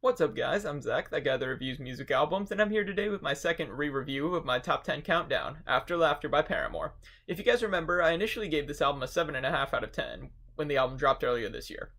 What's up, guys? I'm Zach, that guy that reviews music albums, and I'm here today with my second re-review of my top 10 countdown, After Laughter by Paramore. If you guys remember, I initially gave this album a 7.5 out of 10 when the album dropped earlier this year.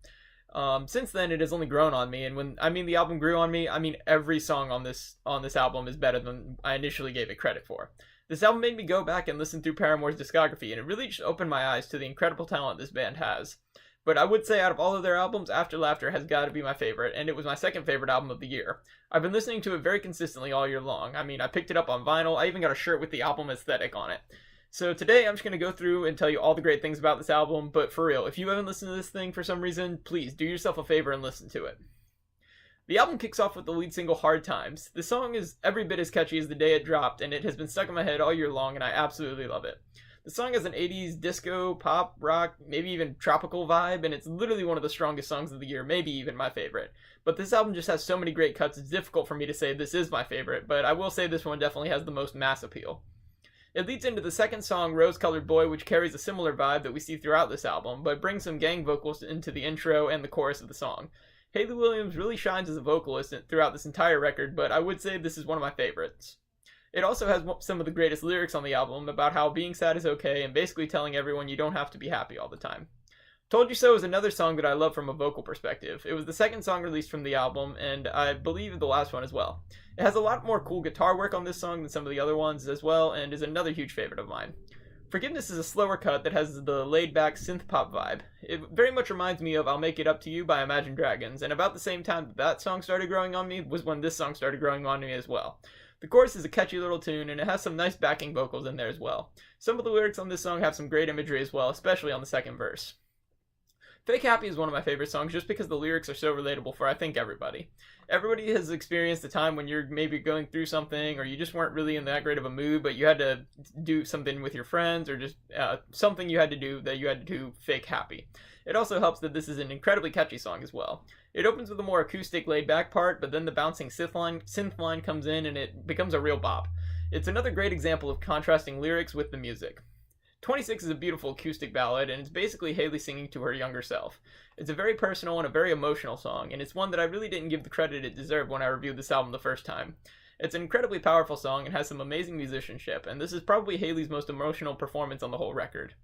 Since then, it has only grown on me, and when I mean the album grew on me, I mean every song on this album is better than I initially gave it credit for. This album made me go back and listen through Paramore's discography, and it really just opened my eyes to the incredible talent this band has. But I would say out of all of their albums, After Laughter has got to be my favorite, and it was my second favorite album of the year. I've been listening to it very consistently all year long. I mean, I picked it up on vinyl, I even got a shirt with the album aesthetic on it. So today I'm just going to go through and tell you all the great things about this album, but for real, if you haven't listened to this thing for some reason, please do yourself a favor and listen to it. The album kicks off with the lead single, Hard Times. The song is every bit as catchy as the day it dropped, and it has been stuck in my head all year long, and I absolutely love it. The song has an 80s disco, pop, rock, maybe even tropical vibe, and it's literally one of the strongest songs of the year, maybe even my favorite. But this album just has so many great cuts, it's difficult for me to say this is my favorite, but I will say this one definitely has the most mass appeal. It leads into the second song, Rose Colored Boy, which carries a similar vibe that we see throughout this album, but brings some gang vocals into the intro and the chorus of the song. Hayley Williams really shines as a vocalist throughout this entire record, but I would say this is one of my favorites. It also has some of the greatest lyrics on the album about how being sad is okay and basically telling everyone you don't have to be happy all the time. Told You So is another song that I love from a vocal perspective. It was the second song released from the album, and I believe the last one as well. It has a lot more cool guitar work on this song than some of the other ones as well, and is another huge favorite of mine. Forgiveness is a slower cut that has the laid-back synth-pop vibe. It very much reminds me of I'll Make It Up to You by Imagine Dragons, and about the same time that song started growing on me was when this song started growing on me as well. The chorus is a catchy little tune, and it has some nice backing vocals in there as well. Some of the lyrics on this song have some great imagery as well, especially on the second verse. Fake Happy is one of my favorite songs just because the lyrics are so relatable for I think everybody. Everybody has experienced a time when you're maybe going through something, or you just weren't really in that great of a mood, but you had to do something with your friends, or just something you had to do that you had to do fake happy. It also helps that this is an incredibly catchy song as well. It opens with a more acoustic laid-back part, but then the bouncing synth line comes in and it becomes a real bop. It's another great example of contrasting lyrics with the music. 26 is a beautiful acoustic ballad, and it's basically Hayley singing to her younger self. It's a very personal and a very emotional song, and it's one that I really didn't give the credit it deserved when I reviewed this album the first time. It's an incredibly powerful song and has some amazing musicianship, and this is probably Hayley's most emotional performance on the whole record.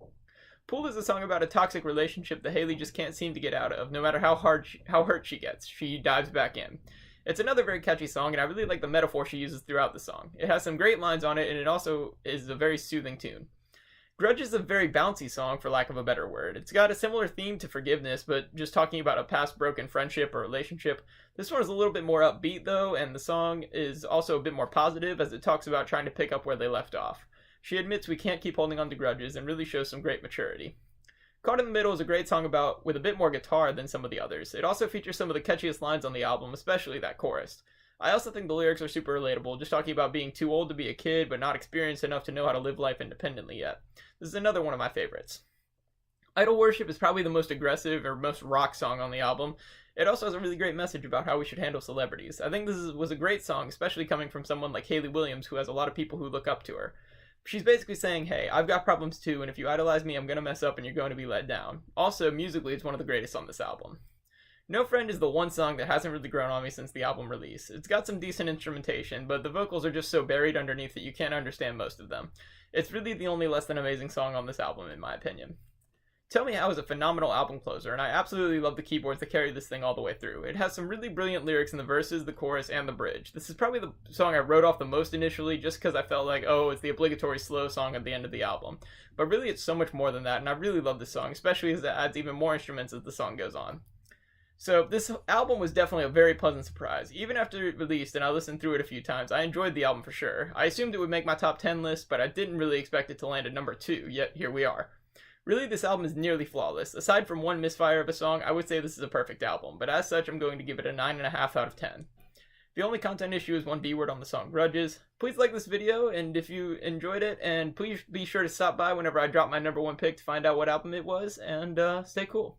Pool is a song about a toxic relationship that Hayley just can't seem to get out of. No matter how hurt she gets, she dives back in. It's another very catchy song, and I really like the metaphor she uses throughout the song. It has some great lines on it, and it also is a very soothing tune. Grudge is a very bouncy song, for lack of a better word. It's got a similar theme to Forgiveness, but just talking about a past broken friendship or relationship. This one is a little bit more upbeat, though, and the song is also a bit more positive, as it talks about trying to pick up where they left off. She admits we can't keep holding on to grudges, and really shows some great maturity. Caught in the Middle is a great song with a bit more guitar than some of the others. It also features some of the catchiest lines on the album, especially that chorus. I also think the lyrics are super relatable, just talking about being too old to be a kid, but not experienced enough to know how to live life independently yet. This is another one of my favorites. Idol Worship is probably the most aggressive or most rock song on the album. It also has a really great message about how we should handle celebrities. I think this was a great song, especially coming from someone like Hayley Williams, who has a lot of people who look up to her. She's basically saying, hey, I've got problems too, and if you idolize me, I'm going to mess up and you're going to be let down. Also, musically, it's one of the greatest on this album. No Friend is the one song that hasn't really grown on me since the album release. It's got some decent instrumentation, but the vocals are just so buried underneath that you can't understand most of them. It's really the only less than amazing song on this album, in my opinion. Tell Me How is a phenomenal album closer, and I absolutely love the keyboards that carry this thing all the way through. It has some really brilliant lyrics in the verses, the chorus, and the bridge. This is probably the song I wrote off the most initially, just because I felt like, oh, it's the obligatory slow song at the end of the album. But really, it's so much more than that, and I really love this song, especially as it adds even more instruments as the song goes on. So this album was definitely a very pleasant surprise. Even after it released and I listened through it a few times, I enjoyed the album for sure. I assumed it would make my top 10 list, but I didn't really expect it to land at number 2, yet here we are. Really, this album is nearly flawless. Aside from one misfire of a song, I would say this is a perfect album, but as such, I'm going to give it a 9.5 out of 10. The only content issue is one B-word on the song Grudges. Please like this video, and if you enjoyed it, and please be sure to stop by whenever I drop my number 1 pick to find out what album it was, and stay cool.